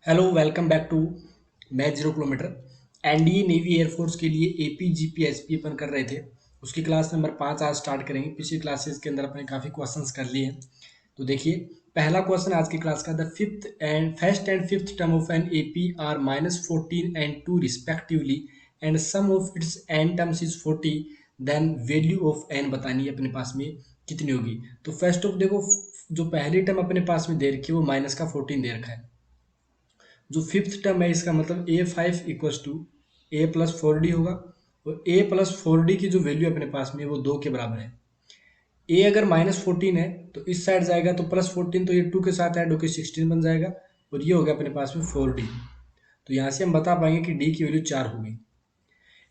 Hello welcome back to math 0 kilometre. NDA navy air force के लिए AP GP SP अपन कर रहे थे। उसकी क्लास नंबर 5 आज स्टार्ट करेंगे। पिछली क्लासेस के अंदर अपने काफ़ी क्वेश्चंस कर लिए हैं। तो देखिए, पहला क्वेश्चन आज की क्लास का, the first and fifth term of an AP are -14 and 2 respectively and sum of its n terms is 40, then value of n बतानी है अपने पास में कितनी होगी। तो फर्स्ट ऑफ देखो, जो पहली टर्म अपने पास में दे रखी है वो माइनस का 14 दे रखा है। जो फिफ्थ टर्म है इसका मतलब a5 = a+4d होगा। और a+4d की जो वैल्यू अपने पास में वो 2 के बराबर है। a अगर -14 है तो इस साइड जाएगा तो +14, तो ये 2 के साथ ऐड होकर 16 बन जाएगा। और ये हो गया अपने पास में 4d। तो यहाँ से हम बता पाएंगे कि d की वैल्यू 4 होगी।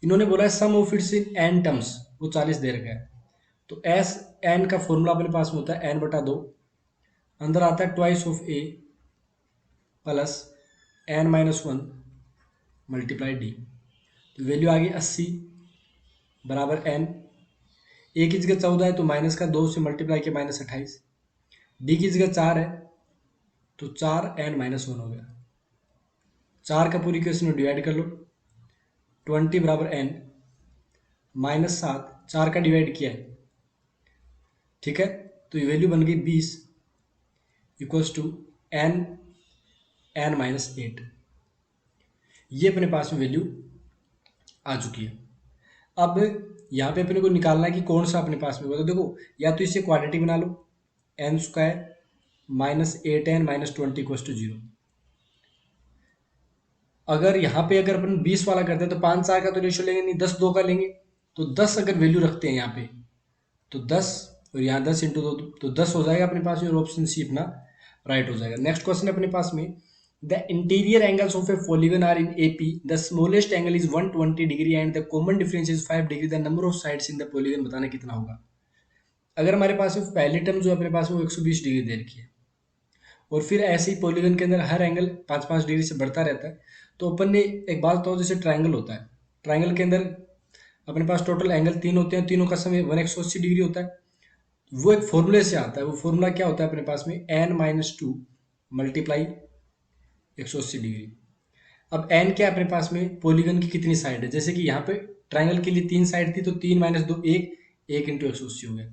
इन्होंने बोला है sum of its in n terms, वो 40 दे रखा है। तो एस एन का फॉर्मूला अपने पास में होता है n/2, अंदर आता है twice of a plus n-1 multiply D. तो वैल्यू आ गई 80 बराबर n। ए की जगह 14 है तो माइनस का 2 से मल्टीप्लाई किया -28। डी की जगह 4 है तो 4n-1 हो गया। 4 का पूरी इक्वेशन में डिवाइड कर लो। 20 बराबर n -7, 4 का डिवाइड किया है, ठीक है। तो ये वैल्यू बन गई 20 इक्वल्स टू n-8। ये अपने पास में वैल्यू आ चुकी है। अब यहाँ पे अपने को निकालना है कि कौन सा अपने पास में होगा। तो देखो, या तो इसे क्वाड्रेटिक बना लो, n² -8n -20 = 0। अगर यहाँ पे अगर अपन 20 वाला करते हैं तो 5 4 का तो रेशियो लेंगे नहीं, 10 2 का लेंगे। तो 10 अगर वैल्यू रखते हैं यहाँ पे तो 10, और यहाँ 10 × 2 तो 10 हो जाएगा अपने पास में, और ऑप्शन सी अपना राइट हो जाएगा। नेक्स्ट क्वेश्चन अपने पास में, the interior angles of a polygon are in AP, the smallest angle is 120 degree and the common difference is 5 degree, the number of sides in the polygon बताना कितना होगा। अगर हमारे पास में पहली टर्म जो अपने पास में वो 120 डिग्री दे रखी है, और फिर ऐसे ही पॉलीगन के अंदर हर एंगल 5 5 डिग्री से बढ़ता रहता है। तो अपन ने एक बात तो जैसे ट्राइंगल होता है, ट्राइंगल के अंदर अपने पास टोटल एंगल 3 होते हैं, तीनों का समय 180 डिग्री होता है। वो एक फॉर्मूले से आता है। वो फॉर्मूला क्या होता है अपने पास में, n-2 मल्टीप्लाई 180 डिग्री। अब n क्या है अपने पास में, पॉलीगन की कितनी साइड है। जैसे कि यहाँ पे ट्राइंगल के लिए 3 साइड थी तो 3 - 2 1, 1 × 180 हो गया।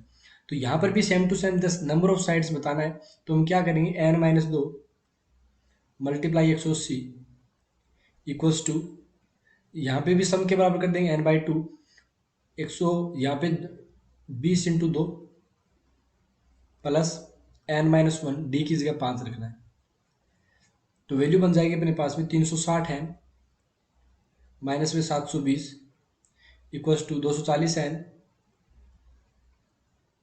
तो यहाँ पर भी same to same 10 number of sides बताना है। तो हम क्या करेंगे, n-2 मल्टीप्लाई 180 इक्वल्स टू, यहाँ पे भी सम के बराबर कर देंगे n/2, 100 यहाँ पे 20 × 2 प्लस n-1, डी की जगह 5 रखना है। तो वैल्यू बन जाएगी अपने पास में 360 n माइनस में 720 इक्वल्स टू 240 n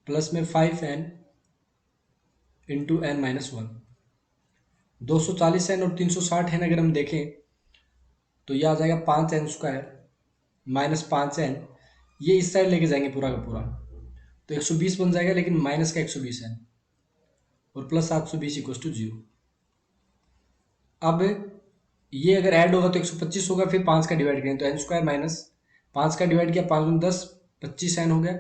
प्लस में 5n इंटू n-1। 240 n और 360 n अगर हम देखें तो ये आ जाएगा 5n² -5n। ये इस साइड लेके जाएंगे पूरा का पूरा, तो 120 बन जाएगा, लेकिन माइनस का 120 n और प्लस 720 इक्वल्स टू 0। अब ये अगर ऐड होगा तो 125 होगा, फिर 5 का डिवाइड करें तो n² माइनस 5 का डिवाइड किया 5 × 10 25 n हो गया,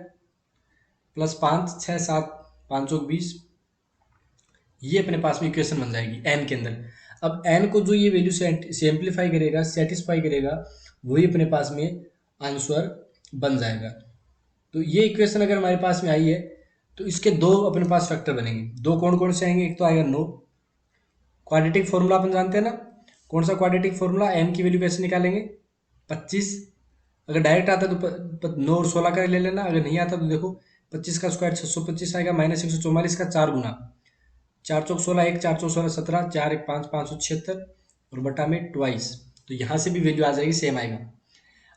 प्लस 5 6 7 5 × 20। ये अपने पास में इक्वेशन बन जाएगी n के अंदर। अब n को जो ये वैल्यू से सिंप्लीफाई करेगा, सेटिस्फाई करेगा, वही अपने पास में आंसर बन जाएगा। तो ये इक्वेशन अगर हमारे पास में आई है तो इसके दो अपने पास फैक्टर बनेंगे। दो कौन कौन से आएंगे, एक तो आएगा नो, क्वाड्रेटिक फॉर्मूला अपन जानते हैं ना। कौन सा क्वाड्रेटिक फॉर्मूला, n की वैल्यू कैसे निकालेंगे, 25। अगर डायरेक्ट आता है तो 9 और 16 का ले लेना, अगर नहीं आता तो देखो 25 का स्क्वायर 625 आएगा, -144 का 4 गुना 4 चौक 16, 1 4 चौक 16 17, 4 1 5 576 और बटा में ट्वाइस। तो यहाँ से भी वैल्यू आ जाएगी, सेम आएगा।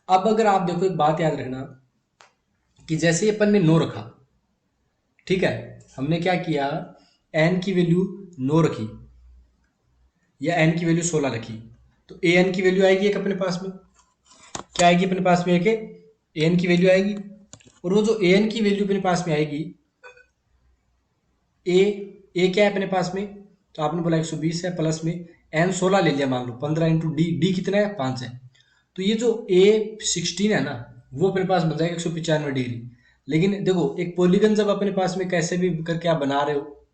अब अगर आप देखो, एक बात याद रखना कि जैसे अपन ने 9 रखा, ठीक है, हमने क्या किया, n की वैल्यू 9 रखी या n की वैल्यू 16 रखी, तो an की वैल्यू आएगी एक अपने पास में, क्या आएगी अपने पास में, एक an की वैल्यू आएगी। और वो जो an की वैल्यू अपने पास में आएगी, a क्या है अपने पास में, तो आपने बोला 120 है, प्लस में n 16 ले लिया, मान लो 15 इंटू डी कितना है, 5 है। तो ये जो a16 है ना, वो अपने पास बन जाएगा 195 डिग्री। लेकिन देखो, एक पॉलीगन जब अपने पास में कैसे भी करके आप बना रहे हो,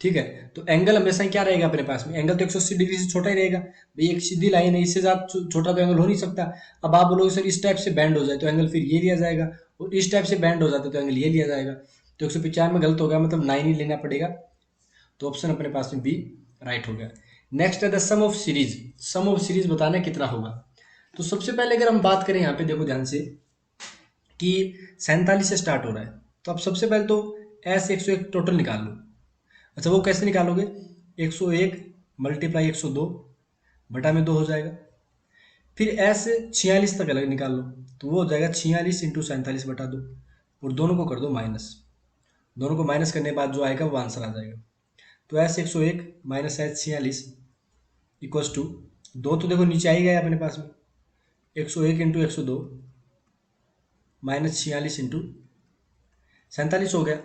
ठीक है। तो एंगल हमेशा क्या रहेगा अपने पास में, एंगल तो 180 डिग्री से छोटा ही रहेगा भाई, एक सीधी लाइन है, इससे ज्यादा छोटा तो एंगल हो नहीं सकता। अब आप बोलोगे सर इस टाइप से बैंड हो जाए तो एंगल फिर ये लिया जाएगा, और इस टाइप से बैंड हो जाता तो एंगल ये लिया जाएगा। तो 195 गलत हो गया, मतलब 9 ही लेना पड़ेगा। तो ऑप्शन अपने पास में बी राइट हो गया। नेक्स्ट है the sum of series. Sum of series बताना कितना होगा। तो सबसे पहले अगर हम बात करें यहाँ पे देखो ध्यान से कि 47 से स्टार्ट हो रहा है, तो आप सबसे पहले तो एस 101 टोटल निकाल लो। अच्छा वो कैसे निकालोगे, 101 मल्टीप्लाई 102 बटा में 2 हो जाएगा। फिर एस 46 तक अलग निकाल लो, तो वो हो जाएगा 46 इंटू 47 बटा 2, और दोनों को कर दो माइनस। दोनों को माइनस करने के बाद जो आएगा वो आंसर आ जाएगा। तो S 101 minus S 46 equals to, दो तो देखो नीचे आ ही गया अपने पास में, 101 इंटू 102 माइनस 46 इंटू 47 हो गया।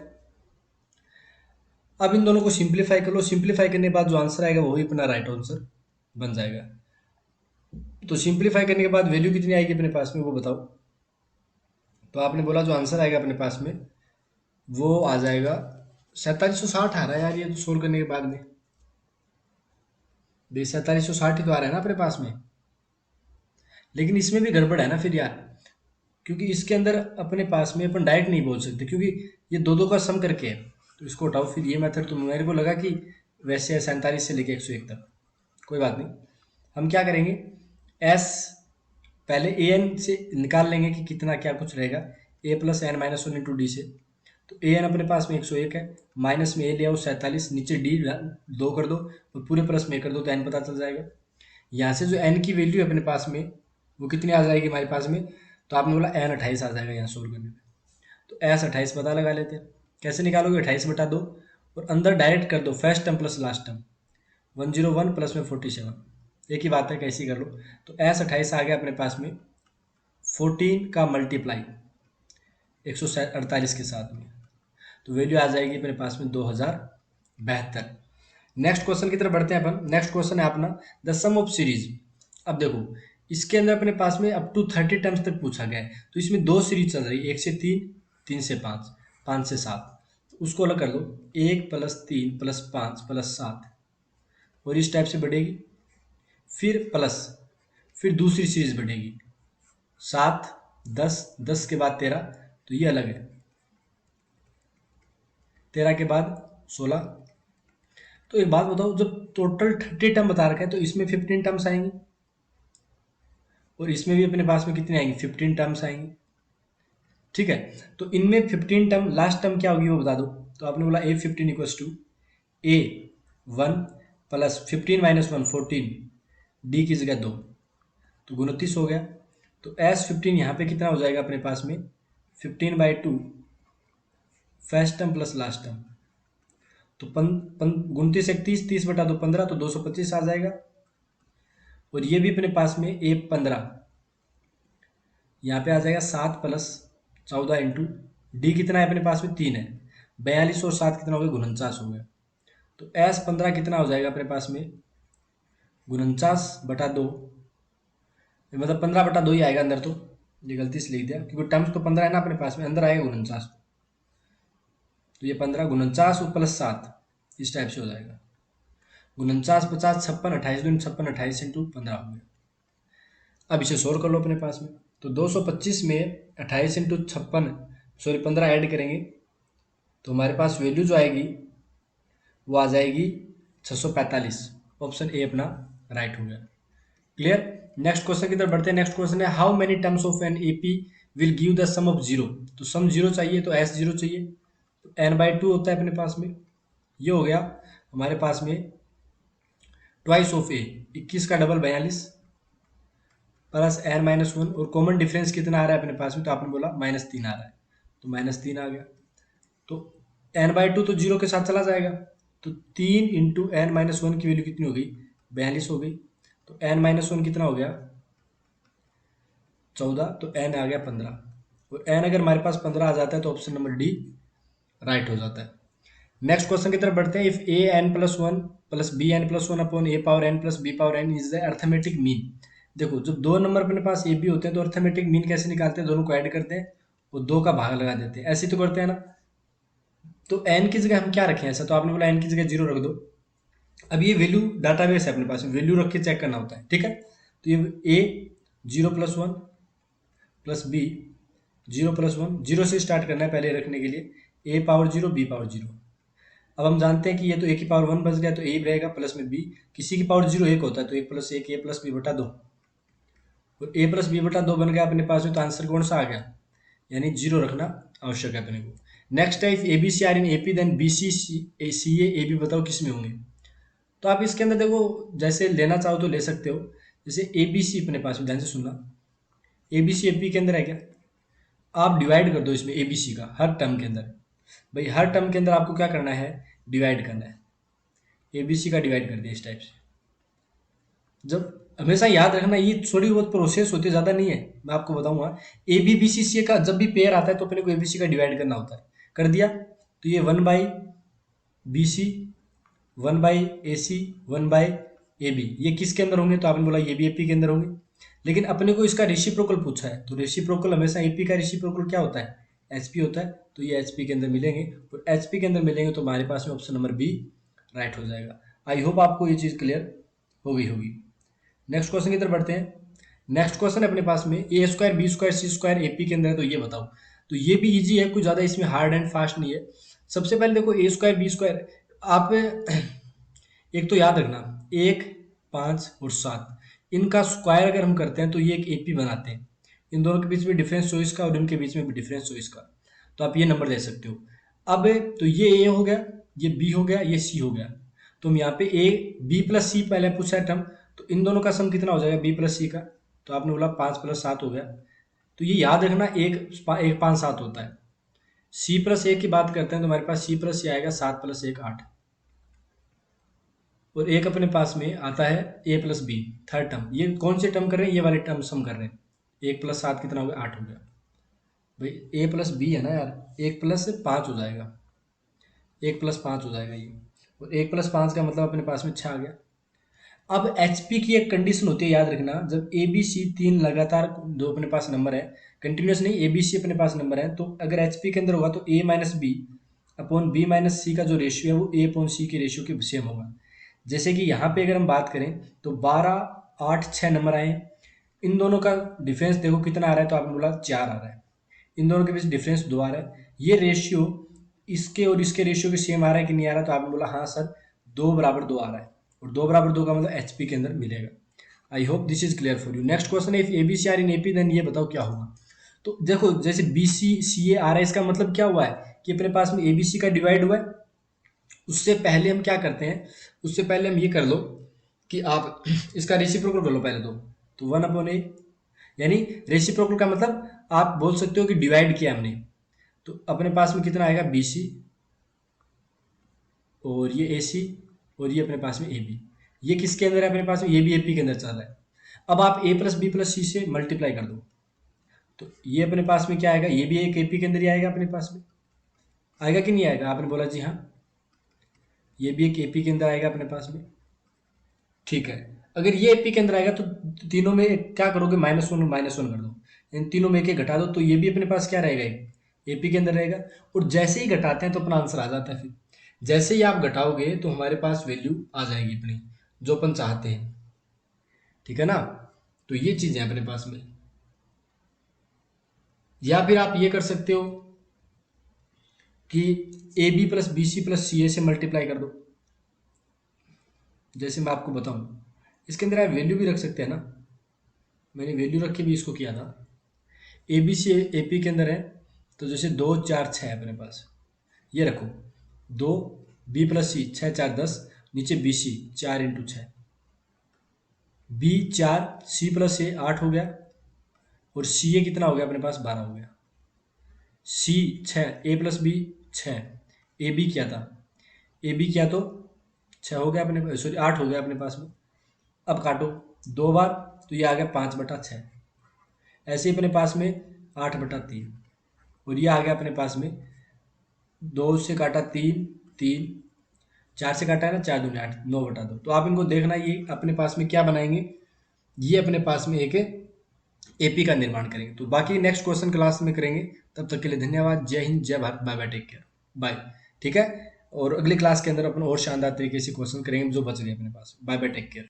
अब इन दोनों को सिंप्लीफाई कर लो, सिंप्लीफाई करने के बाद जो आंसर आएगा वही अपना राइट आंसर बन जाएगा। तो सिंप्लीफाई करने के बाद वैल्यू कितनी आएगी अपने पास में वो बताओ। तो आपने बोला जो आंसर आएगा अपने पास में वो आ जाएगा 4760 आ रहा है यार, ये तो सोल्व करने के बाद में भाई 4760 ही तो आ रहा है ना अपने पास में। लेकिन इसमें भी गड़बड़ है ना फिर यार, क्योंकि इसके अंदर अपने पास में अपन डायरेक्ट नहीं बोल सकते, क्योंकि ये दो दो का सम करके है। तो इसको हटाओ, फिर ये मेथड तो मेरे को लगा कि वैसे है 47 से लेके 101 तक, कोई बात नहीं। हम क्या करेंगे, एस पहले ए एन से निकाल लेंगे कि कितना क्या कुछ रहेगा, a plus n minus one into d से। तो ए एन अपने पास में 101 है, माइनस में ए ले आओ 47, नीचे डी 2 कर दो और पूरे प्लस में कर दो तो एन पता चल जाएगा। यहाँ से जो एन की वैल्यू है अपने पास में वो कितनी आ जाएगी हमारे पास में, तो आपने बोला एन 28 आ जाएगा यहाँ सोल्व करने में। तो एस 28 पता लगा लेते हैं। कैसे निकालोगे, 28 बटा 2 और अंदर डायरेक्ट कर दो first term plus last term, 101 plus में 47, एक ही बात है कैसी कर लो। तो एस 28 आ गया अपने पास में 14 का मल्टीप्लाई 148 के साथ में, तो वैल्यू आ जाएगी अपने पास में 2072। नेक्स्ट क्वेश्चन की तरफ बढ़ते हैं अपन। नेक्स्ट क्वेश्चन है अपना द सम ऑफ सीरीज। अब देखो इसके अंदर अपने पास में अप टू 30 टर्म्स तक पूछा गया है, तो इसमें दो सीरीज चल रही है, 1 से 3, 3 से 5, 5 से 7। उसको अलग कर दो, 1 प्लस 3 प्लस 5 प्लस 7, और इस टाइप से बढ़ेगी, फिर प्लस, फिर दूसरी सीरीज बढ़ेगी 7, 10, 10 के बाद 13, तो ये अलग है, 13 के बाद 16। तो एक बात बताओ, जब टोटल 30 टर्म बता रखा है तो इसमें 15 टर्म्स आएंगी, और इसमें भी अपने पास में कितने आएंगे, 15 टर्म्स आएंगे। ठीक है, तो इनमें 15 टर्म लास्ट टर्म क्या होगी वो बता दो। तो आपने बोला A15 equals to A1 plus 15 minus 1 14, d की जगह 2, तो 29 हो गया। तो S15 यहाँ पे कितना हो जाएगा अपने पास में 15/2 first term plus last term, तो 29 एक 30, 30 बटा 2 15, तो 225 आ जाएगा। और ये भी अपने पास में A15 यहाँ पे आ जाएगा 7 प्लस 14 इंटू डी कितना है अपने पास में 3 है, 42 और 7 कितना हो गया 49 हो गया। तो S15 कितना हो जाएगा अपने पास में 49/2, मतलब 15/2 ही आएगा अंदर, तो ये गलती से लिख दिया क्योंकि टर्म्स तो 15 है ना अपने पास में, अंदर आएगा 49, तो ये 15 49 और प्लस 7 इस टाइप से हो जाएगा, 49 50 56 28 दूनी 56 28 इंटू 15 हो गया। अब इसे सोल्व कर लो अपने पास में, तो 225 में 28 इंटू 56 सॉरी 15 ऐड करेंगे तो हमारे पास वैल्यू जो आएगी वो आ जाएगी 645। ऑप्शन ए अपना राइट हो गया। क्लियर। नेक्स्ट क्वेश्चन की तरफ बढ़ते हैं। नेक्स्ट क्वेश्चन है how many terms of an AP will give the sum of zero. तो सम जीरो चाहिए तो एस जीरो चाहिए, तो n/2 होता है अपने पास में, ये हो गया हमारे पास में ट्वाइस ऑफ ए 21 का डबल 42 प्लस n-1, और कॉमन डिफरेंस कितना आ रहा है अपने पास में, तो आपने बोला -3 आ रहा है, तो -3 आ गया। तो n/2 तो जीरो के साथ चला जाएगा, तो 3 इंटू n-1 की वैल्यू कितनी हो गई 42 हो गई, तो n-1 कितना हो गया 14, तो n आ गया 15, और n अगर हमारे पास 15 आ जाता है तो ऑप्शन नंबर डी राइट हो जाता है। नेक्स्ट क्वेश्चन की तरफ बढ़ते हैं। If a n plus one plus b n plus one upon a power n plus b power n is the arithmetic mean. देखो जब दो नंबर अपने पास ए बी होते हैं तो अर्थमेटिक मीन कैसे निकालते हैं, दोनों को ऐड करते हैं और 2 का भाग लगा देते हैं, ऐसे तो करते हैं ना। तो n की जगह हम क्या रखें ऐसा, तो आपने बोला n की जगह 0 रख दो। अब ये वैल्यू डाटाबेस है अपने पास, वैल्यू रख के चेक करना होता है, ठीक है। तो ये a 0+1 प्लस बी 0+1, 0 से स्टार्ट करना है पहले रखने के लिए, a पावर 0 b पावर 0। अब हम जानते हैं कि ये तो a की पावर 1 बच गया, तो a रहेगा प्लस में b, किसी की पावर 0 1 होता है, तो 1+1 a+b/2, और a+b/2 बन गया अपने पास में, तो आंसर कौन सा आ गया, यानी 0 रखना आवश्यक है अपने को। Next type a b c are in AP then b c c a a, b किस में होंगे। तो आप इसके अंदर देखो, जैसे लेना चाहो तो ले सकते हो। जैसे ए बी सी अपने पास में, ध्यान से सुनना, ए बी सी AP के अंदर है क्या, आप डिवाइड कर दो इसमें ए बी सी का हर टर्म के अंदर। भाई हर टर्म के अंदर आपको क्या करना है, डिवाइड करना है, ए बी सी का डिवाइड कर दिया इस टाइप से। जब हमेशा याद रखना, ये थोड़ी बहुत प्रोसेस होती है, ज़्यादा नहीं है, मैं आपको बताऊंगा। ए बी बी सी सी का जब भी पेयर आता है तो अपने को ए बी सी का डिवाइड करना होता है, कर दिया। तो ये 1/BC 1/AC 1/AB, ये किसके अंदर होंगे, तो आपने बोला ये भी एपी के अंदर होंगे। लेकिन अपने को इसका रेसिप्रोकल पूछा है, तो रेसिप्रोकल हमेशा एपी का रेसिप्रोकल क्या होता है, एचपी होता है, तो ये एचपी के अंदर मिलेंगे, और एचपी के अंदर मिलेंगे तो हमारे पास में ऑप्शन नंबर बी राइट हो जाएगा। आई होप आपको ये चीज़ क्लियर हो गई होगी। नेक्स्ट क्वेश्चन की तरफ बढ़ते हैं। नेक्स्ट क्वेश्चन है अपने पास में, A² B² C² AP के अंदर है, तो ये बताओ। तो ये भी इजी है, कुछ ज़्यादा इसमें हार्ड एंड फास्ट नहीं है। सबसे पहले देखो A² B², आप एक तो याद रखना, 1 5 और 7 इनका स्क्वायर अगर हम करते हैं तो ये एक AP बनाते हैं। इन दोनों के बीच में डिफरेंस चॉइस का और इनके बीच में भी डिफरेंस चॉइस का, तो आप ये नंबर दे सकते हो। अब तो ये A हो गया, ये B हो गया, ये C हो गया। तो हम यहाँ पे B+C पहले पूछा है टर्म, तो इन दोनों का सम कितना हो जाएगा B+C का, तो आपने बोला 5+7 हो गया। तो ये याद रखना, एक 5 7 होता है। C+A की बात करते हैं तो हमारे पास C+C आएगा 7+1 8, और एक अपने पास में आता है A+B थर्ड टर्म। ये कौन से टर्म कर रहे हैं, ये वाले टर्म सम कर रहे हैं। 1+7 कितना हो गया, 8 हो गया। भाई A+B है ना यार, 1+5 हो जाएगा, 1+5 हो जाएगा ये, और 1+5 का मतलब अपने पास में 6 आ गया। अब HP की एक कंडीशन होती है, याद रखना, जब ABC 3 लगातार दो अपने पास नंबर है, कंटिन्यूस नहीं, ABC अपने पास नंबर है, तो अगर HP के अंदर होगा तो A-B/B-C का जो रेशियो है वो A/C के रेशियो के सेम होगा। जैसे कि यहाँ पे अगर हम बात करें तो 12 8 6 नंबर आए, इन दोनों का डिफरेंस देखो कितना आ रहा है, तो आपने बोला 4 आ रहा है, इन दोनों के बीच डिफरेंस 2 आ रहा है। ये रेशियो इसके और इसके रेशियो के सेम आ रहा है कि नहीं आ रहा, तो आपने बोला हाँ सर 2/2 आ रहा है, और 2/2 का मतलब HP के अंदर मिलेगा। I hope this is clear for you. Next question है, if ABC are in AP then ये बताओ क्या होगा। तो देखो जैसे BC CA आ रहा है, इसका मतलब क्या हुआ है कि अपने पास में ABC का डिवाइड हुआ है। उससे पहले हम क्या करते हैं, उससे पहले हम ये कर लो कि आप इसका रेसिप्रोकल कर लो पहले, तो 1/A, यानी रेसिप्रोकल का मतलब आप बोल सकते हो कि डिवाइड किया हमने, तो अपने पास में कितना आएगा BC, और ये AC, और ये अपने पास में AB। ये किसके अंदर है अपने पास में, ये भी AP के अंदर चल रहा है। अब आप A+B+C से मल्टीप्लाई कर दो, तो ये अपने पास में क्या आएगा, ये भी एक AP के अंदर ही आएगा अपने पास में, आएगा कि नहीं आएगा, आपने बोला जी हाँ, ये भी एक AP के अंदर आएगा अपने पास में। ठीक है, अगर ये AP के अंदर आएगा तो तीनों में क्या करोगे, -1 और -1 कर दो, इन तीनों में एक घटा दो, तो ये भी अपने पास क्या रहेगा, AP के अंदर रहेगा। और जैसे ही घटाते हैं तो अपना आंसर आ जाता है। फिर जैसे ही आप घटाओगे तो हमारे पास वैल्यू आ जाएगी अपनी, जो अपन चाहते हैं, ठीक है ना। तो ये चीज़ है अपने पास में। या फिर आप ये कर सकते हो कि AB+BC+CA से मल्टीप्लाई कर दो, जैसे मैं आपको बताऊं। इसके अंदर आप वैल्यू भी रख सकते हैं ना, मैंने वैल्यू रख के भी इसको किया था। ABC AP के अंदर है, तो जैसे 2 4 6 है अपने पास, ये रखो 2 B+C 6 4 10, नीचे BC 4 × 6, B4 C+A 8 हो गया, और CA कितना हो गया अपने पास 12 हो गया। C 6 A+B 6, AB क्या था, AB क्या, तो 6 हो गया अपने पास, सॉरी 8 हो गया अपने पास में। अब काटो 2 बार, तो ये आ गया 5/6। ऐसे ही अपने पास में 8/3, और ये आ गया अपने पास में 2 से काटा 3 3, 4 से काटा है ना, 4 दूनी 8, 9/2। तो आप इनको देखना, ये अपने पास में क्या बनाएंगे, ये अपने पास में एक AP का निर्माण करेंगे। तो बाकी नेक्स्ट क्वेश्चन क्लास में करेंगे, तब तक के लिए धन्यवाद। जय हिंद, जय Bharat, bye bye, take care, bye. ठीक है। और अगली क्लास के अंदर अपन और शानदार तरीके से क्वेश्चन करेंगे जो बच गए अपने पास। Bye bye, take care.